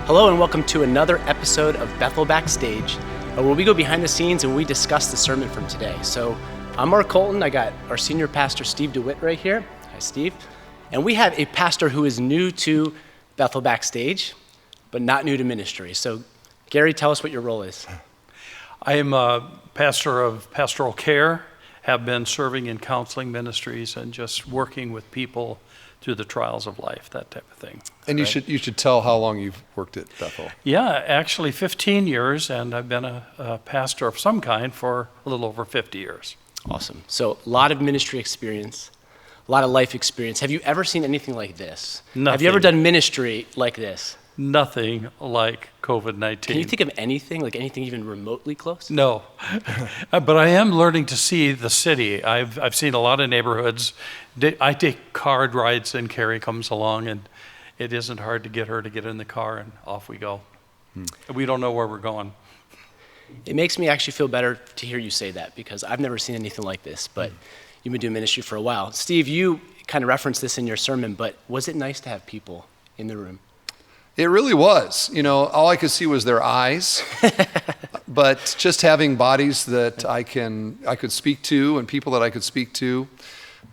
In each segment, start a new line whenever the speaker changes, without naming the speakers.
Hello and welcome to another episode of Bethel Backstage, where we go behind the scenes and we discuss the sermon from today. So I'm Mark Colton. I got our senior pastor, Steve DeWitt, right here. Hi, Steve. And we have a pastor who is new to Bethel Backstage, but not new to ministry. So Gary, tell us what your role is.
I am a pastor of pastoral care, have been serving in counseling ministries and just working with people through the trials of life, that type of thing.
And you should tell how long you've worked at Bethel.
Yeah, actually 15 years, and I've been a pastor of some kind for a little over 50 years.
Awesome. So a lot of ministry experience, a lot of life experience. Have you ever seen anything like this?
Nothing.
Have you ever done ministry like this?
Nothing like COVID-19.
Can you think of anything, like anything even remotely close?
No, but I am learning to see the city. I've seen a lot of neighborhoods. I take car rides and Carrie comes along, and it isn't hard to get her to get in the car, and off we go. We don't know where we're going.
It makes me actually feel better to hear you say that, because I've never seen anything like this, but you've been doing ministry for a while. Steve, you kind of referenced this in your sermon, but was it nice to have people in the room?
It really was. You know, all I could see was their eyes, but just having bodies that I could speak to and people that I could speak to,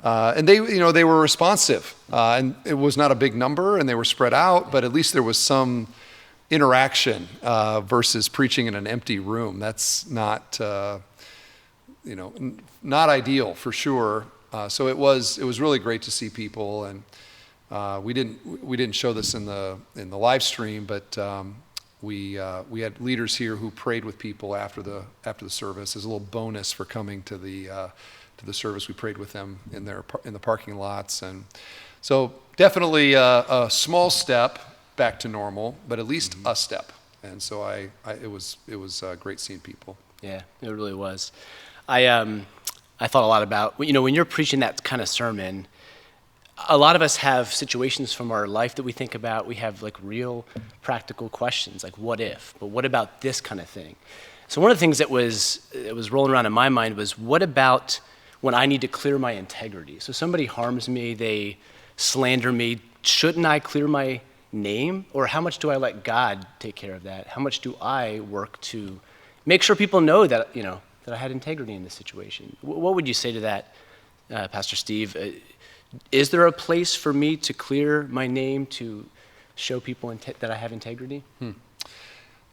and they were responsive, and it was not a big number, and they were spread out, but at least there was some interaction versus preaching in an empty room. That's not not ideal for sure. So it was really great to see people, and we didn't show this in the live stream, but we had leaders here who prayed with people after the service as a little bonus for coming to the service. We prayed with them in the parking lots, and so definitely a small step back to normal, but at least a step. And so it was great seeing people.
Yeah, it really was. I thought a lot about, when you're preaching that kind of sermon, a lot of us have situations from our life that we think about. We have like real practical questions, like what if? But what about this kind of thing? So one of the things that was rolling around in my mind was, what about when I need to clear my integrity? So somebody harms me, they slander me. Shouldn't I clear my name? Or how much do I let God take care of that? How much do I work to make sure people know that, that I had integrity in this situation? What would you say to that, Pastor Steve? Is there a place for me to clear my name, to show people that I have integrity?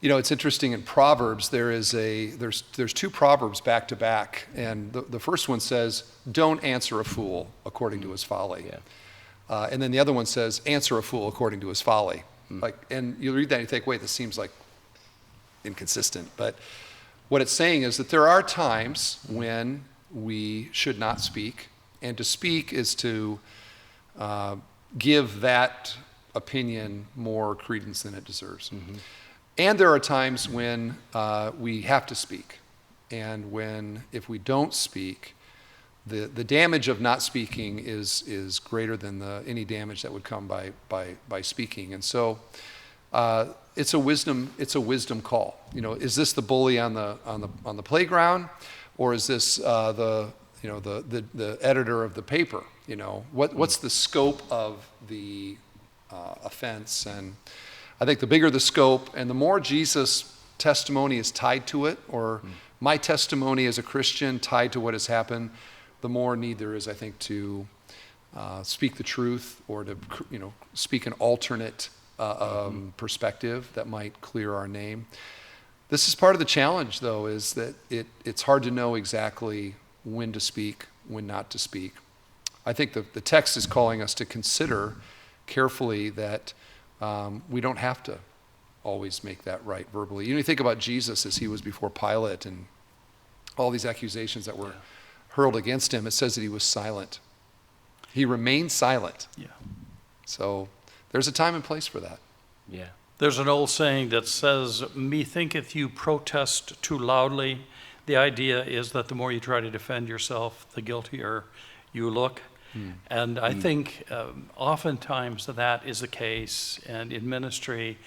It's interesting in Proverbs, there's two Proverbs back to back, and the first one says, don't answer a fool according to his folly. Yeah. And then the other one says, answer a fool according to his folly. And you read that and you think, wait, this seems like inconsistent. But what it's saying is that there are times when we should not speak. And to speak is to give that opinion more credence than it deserves. Mm-hmm. And there are times when we have to speak. And if we don't speak, the damage of not speaking is greater than any damage that would come by speaking. And so it's a wisdom call. Is this the bully on the playground, or is this the editor of the paper? What's the scope of the offense? And I think the bigger the scope and the more Jesus' testimony is tied to it, or my testimony as a Christian tied to what has happened, the more need there is, I think, to speak the truth, or to speak an alternate perspective that might clear our name. This is part of the challenge, though, is that it's hard to know exactly when to speak, when not to speak. I think the text is calling us to consider carefully that we don't have to always make that right verbally. You think about Jesus as he was before Pilate and all these accusations that were hurled against him. It says that he was silent. He remained silent. Yeah. So there's a time and place for that.
Yeah.
There's an old saying that says, methinketh you protest too loudly. The idea is that the more you try to defend yourself, the guiltier you look. And I think oftentimes that is the case. And in ministry,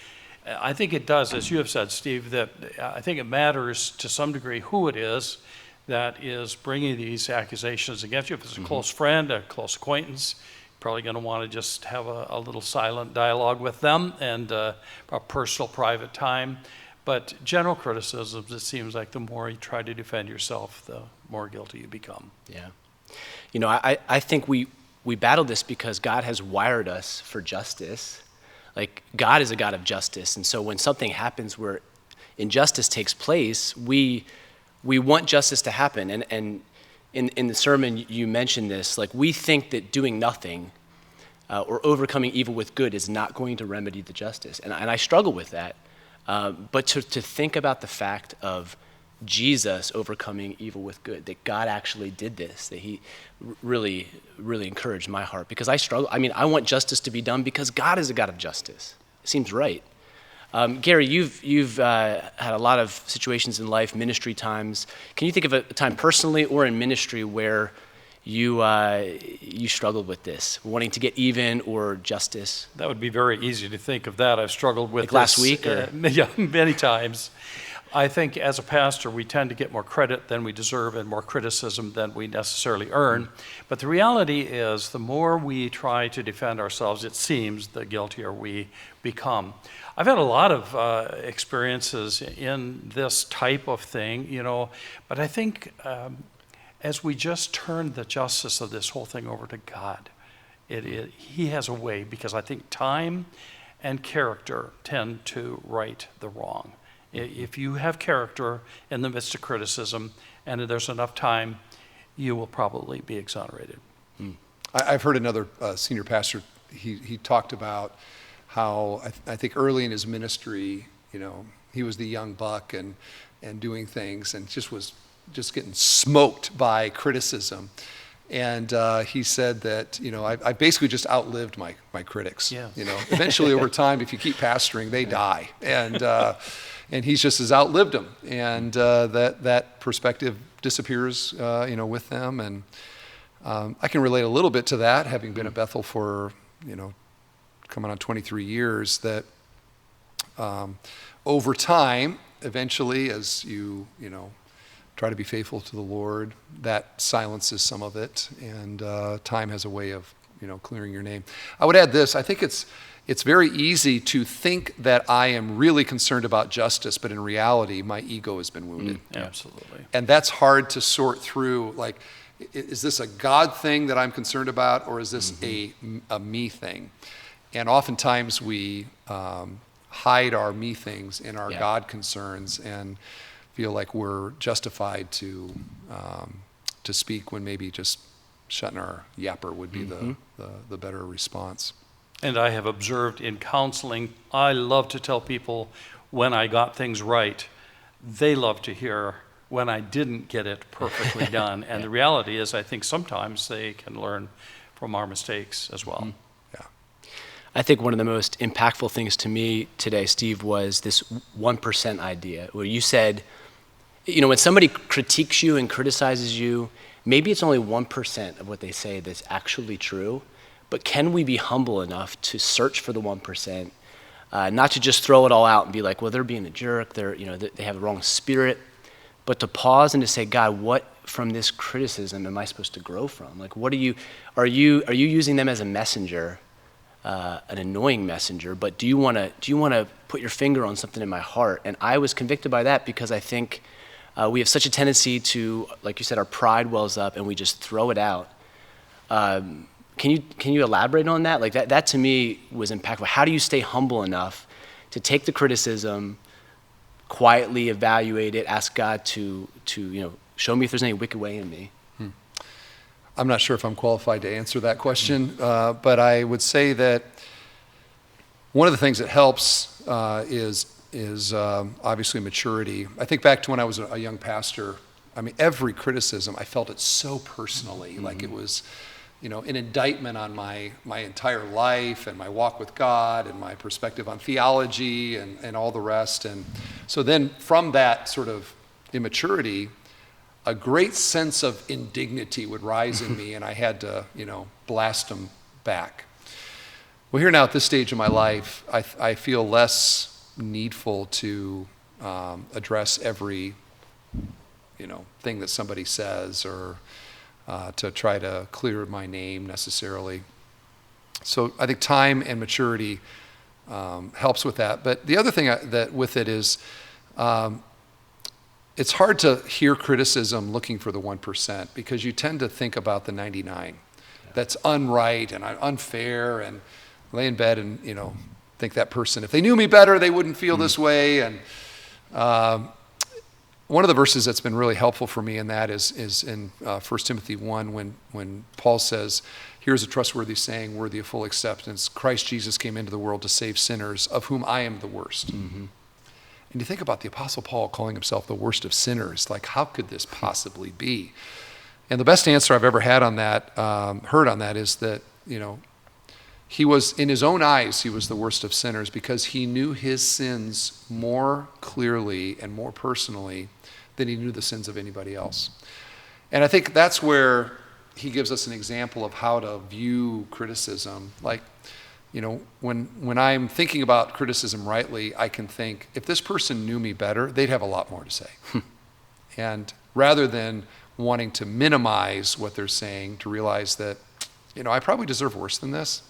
I think it does, as you have said, Steve, that I think it matters to some degree who it is that is bringing these accusations against you. If it's a close friend, a close acquaintance, probably going to want to just have a little silent dialogue with them and a personal, private time. But general criticisms, it seems like the more you try to defend yourself, the more guilty you become.
Yeah. You know, I think we battle this because God has wired us for justice. Like, God is a God of justice. And so when something happens where injustice takes place, we want justice to happen. And in the sermon, you mentioned this. Like, we think that doing nothing or overcoming evil with good is not going to remedy the justice. And I struggle with that. But to think about the fact of Jesus overcoming evil with good, that God actually did this, that he really, really encouraged my heart, because I struggle. I mean, I want justice to be done because God is a God of justice. It seems right. Gary, you've had a lot of situations in life, ministry times. Can you think of a time personally or in ministry where you struggled with this, wanting to get even or justice?
That would be very easy to think of that. I've struggled with
like last week, or
yeah, many times. I think as a pastor, we tend to get more credit than we deserve and more criticism than we necessarily earn. But the reality is, the more we try to defend ourselves, it seems, the guiltier we become. I've had a lot of experiences in this type of thing, you know, but I think as we just turn the justice of this whole thing over to God, he has a way, because I think time and character tend to right the wrong. If you have character in the midst of criticism and there's enough time, you will probably be exonerated.
I've heard another senior pastor, he talked about how I think early in his ministry, you know, he was the young buck and doing things and was getting smoked by criticism. And he said that, you know, I basically just outlived my critics.
Yeah.
You know, eventually over time, if you keep pastoring, they die. And he's just has outlived them. And that perspective disappears, you know, with them. And I can relate a little bit to that, having been at Bethel for, you know, coming on 23 years, that over time, eventually, as you know, try to be faithful to the Lord, that silences some of it, and time has a way of, you know, clearing your name. I would add this: I think it's very easy to think that I am really concerned about justice, but in reality, my ego has been wounded.
Absolutely.
And that's hard to sort through. Like, is this a God thing that I'm concerned about, or is this a me thing? And oftentimes we hide our me things in our God concerns and feel like we're justified to speak, when maybe just shutting our yapper would be the better response.
And I have observed in counseling, I love to tell people when I got things right. They love to hear when I didn't get it perfectly done. And the reality is, I think sometimes they can learn from our mistakes as well.
Yeah.
I think one of the most impactful things to me today, Steve, was this 1% idea, where you said, you know, when somebody critiques you and criticizes you, maybe it's only 1% of what they say that's actually true, but can we be humble enough to search for the 1%, not to just throw it all out and be like, well, they're being a jerk, they have the wrong spirit, but to pause and to say, God, what from this criticism am I supposed to grow from? Like, what are you using them as a messenger, an annoying messenger, but do you want to put your finger on something in my heart? And I was convicted by that, because I think we have such a tendency to, like you said, our pride wells up and we just throw it out. Can you elaborate on that? Like that to me was impactful. How do you stay humble enough to take the criticism, quietly evaluate it, ask God to show me if there's any wicked way in me?
I'm not sure if I'm qualified to answer that question, but I would say that one of the things that helps is obviously maturity. I think back to when I was a young pastor. I mean, every criticism, I felt it so personally, like it was, you know, an indictment on my entire life and my walk with God and my perspective on theology and all the rest. And so then from that sort of immaturity, a great sense of indignity would rise in me, and I had to, you know, blast them back. Well, here now at this stage of my life, I feel less needful to address every, you know, thing that somebody says, or to try to clear my name necessarily. So I think time and maturity helps with that. But the other thing that with it is, it's hard to hear criticism looking for the 1% because you tend to think about the 99. That's unright and unfair, and lay in bed and think that person, if they knew me better, they wouldn't feel this way. And one of the verses that's been really helpful for me in that is in 1 Timothy 1 when Paul says, "Here's a trustworthy saying, worthy of full acceptance. Christ Jesus came into the world to save sinners, of whom I am the worst." Mm-hmm. And you think about the Apostle Paul calling himself the worst of sinners. Like, how could this possibly be? And the best answer I've ever had on that, heard on that, is that, he was, in his own eyes, he was the worst of sinners because he knew his sins more clearly and more personally than he knew the sins of anybody else. And I think that's where he gives us an example of how to view criticism. Like, when I'm thinking about criticism rightly, I can think, if this person knew me better, they'd have a lot more to say. And rather than wanting to minimize what they're saying, to realize that, I probably deserve worse than this.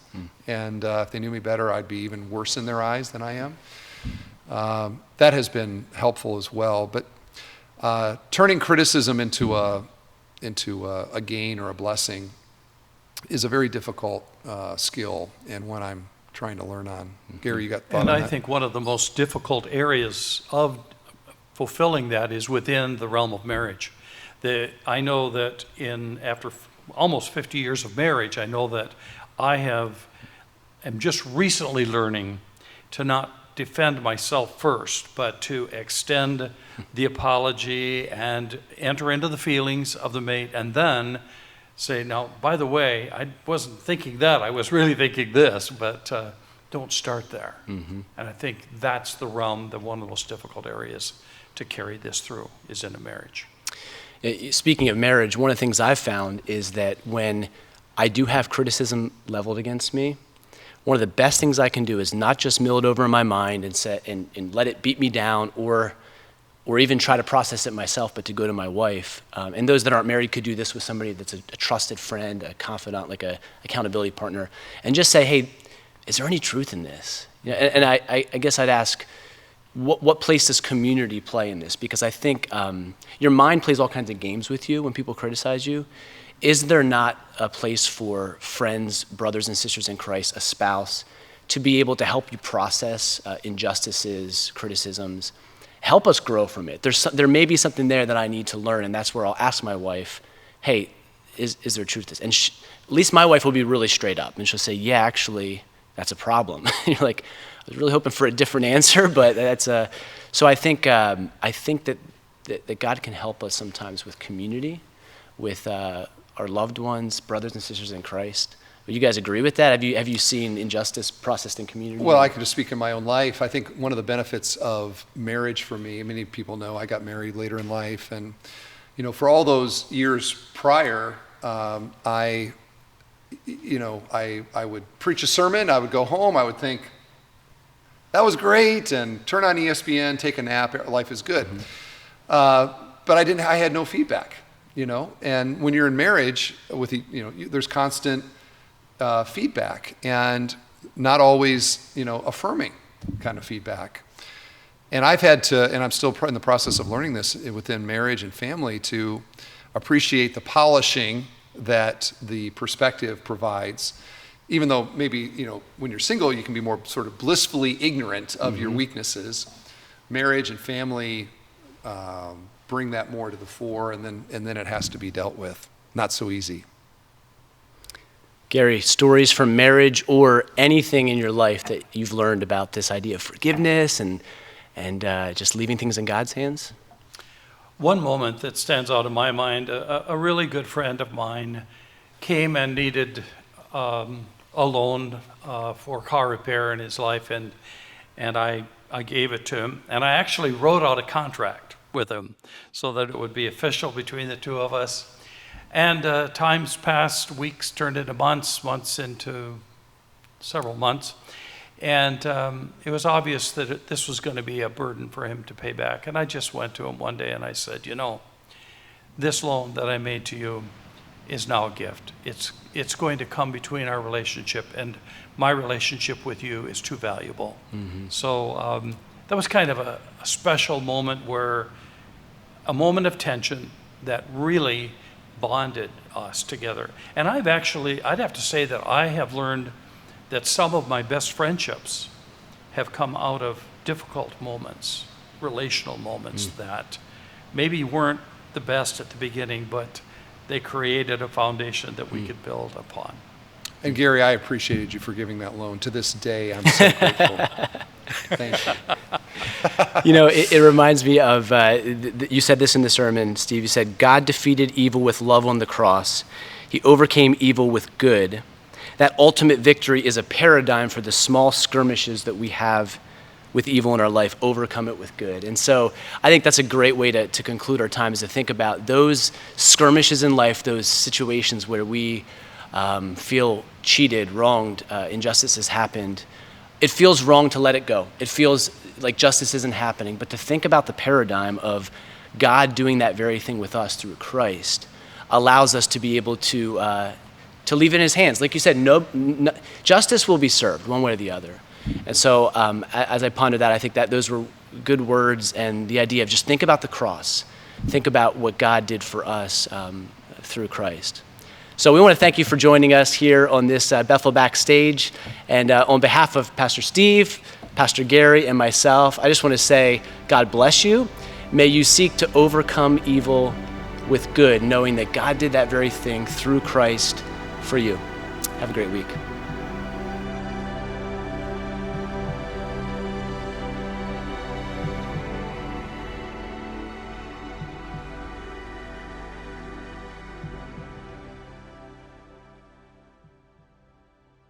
And if they knew me better, I'd be even worse in their eyes than I am. That has been helpful as well. But turning criticism into a gain or a blessing is a very difficult skill, and one I'm trying to learn on. Gary, you got thought on that?
And I think one of the most difficult areas of fulfilling that is within the realm of marriage. I know that after almost 50 years of marriage, I know that I am just recently learning to not defend myself first, but to extend the apology and enter into the feelings of the mate, and then say, now, by the way, I wasn't thinking that, I was really thinking this, but don't start there. Mm-hmm. And I think that's the realm, that one of the most difficult areas to carry this through is in a marriage.
Speaking of marriage, one of the things I've found is that when I do have criticism leveled against me, one of the best things I can do is not just mill it over in my mind and let it beat me down, or even try to process it myself, but to go to my wife. And those that aren't married could do this with somebody that's a trusted friend, a confidant, like a accountability partner, and just say, hey, is there any truth in this? And I guess I'd ask, what place does community play in this? Because I think your mind plays all kinds of games with you when people criticize you. Is there not a place for friends, brothers and sisters in Christ, a spouse, to be able to help you process injustices, criticisms, help us grow from it? There may be something there that I need to learn, and that's where I'll ask my wife, hey, is there truth to this? And at least my wife will be really straight up, and she'll say, yeah, actually, that's a problem. You're like, I was really hoping for a different answer, but that's a. So I think that God can help us sometimes with community, with our loved ones, brothers and sisters in Christ. Would you guys agree with that? Have you seen injustice processed in community?
Well, I can just speak in my own life. I think one of the benefits of marriage for me, many people know I got married later in life, and for all those years prior, I would preach a sermon, I would go home, I would think, that was great, and turn on ESPN, take a nap, life is good. Mm-hmm. But I had no feedback, and when you're in marriage, there's constant feedback, and not always, affirming kind of feedback. And I've had to, and I'm still in the process of learning this within marriage and family, to appreciate the polishing that the perspective provides. Even though maybe, when you're single, you can be more sort of blissfully ignorant of your weaknesses. Marriage and family bring that more to the fore, and then it has to be dealt with. Not so easy.
Gary, stories from marriage or anything in your life that you've learned about this idea of forgiveness and just leaving things in God's hands?
One moment that stands out in my mind, a really good friend of mine came and needed a loan for car repair in his life, and I gave it to him. And I actually wrote out a contract with him so that it would be official between the two of us. And times passed, weeks turned into months, months into several months. And it was obvious that this was going to be a burden for him to pay back. And I just went to him one day and I said, this loan that I made to you is now a gift. It's going to come between our relationship, and my relationship with you is too valuable. So that was kind of a special moment, where a moment of tension that really bonded us together. And I'd have to say that I have learned that some of my best friendships have come out of difficult moments, relational moments that maybe weren't the best at the beginning, but they created a foundation that we could build upon.
And Gary, I appreciated you for giving that loan. To this day, I'm so grateful. Thank you.
You know, it reminds me of, you said this in the sermon, Steve. You said, God defeated evil with love on the cross. He overcame evil with good. That ultimate victory is a paradigm for the small skirmishes that we have with evil in our life. Overcome it with good. And so I think that's a great way to conclude our time, is to think about those skirmishes in life, those situations where we feel cheated, wronged, injustice has happened. It feels wrong to let it go. It feels like justice isn't happening. But to think about the paradigm of God doing that very thing with us through Christ allows us to be able to leave it in his hands. Like you said, no, justice will be served one way or the other. And so as I ponder that, I think that those were good words, and the idea of just think about the cross. Think about what God did for us through Christ. So we want to thank you for joining us here on this Bethel Backstage. And on behalf of Pastor Steve, Pastor Gary, and myself, I just want to say, God bless you. May you seek to overcome evil with good, knowing that God did that very thing through Christ for you. Have a great week.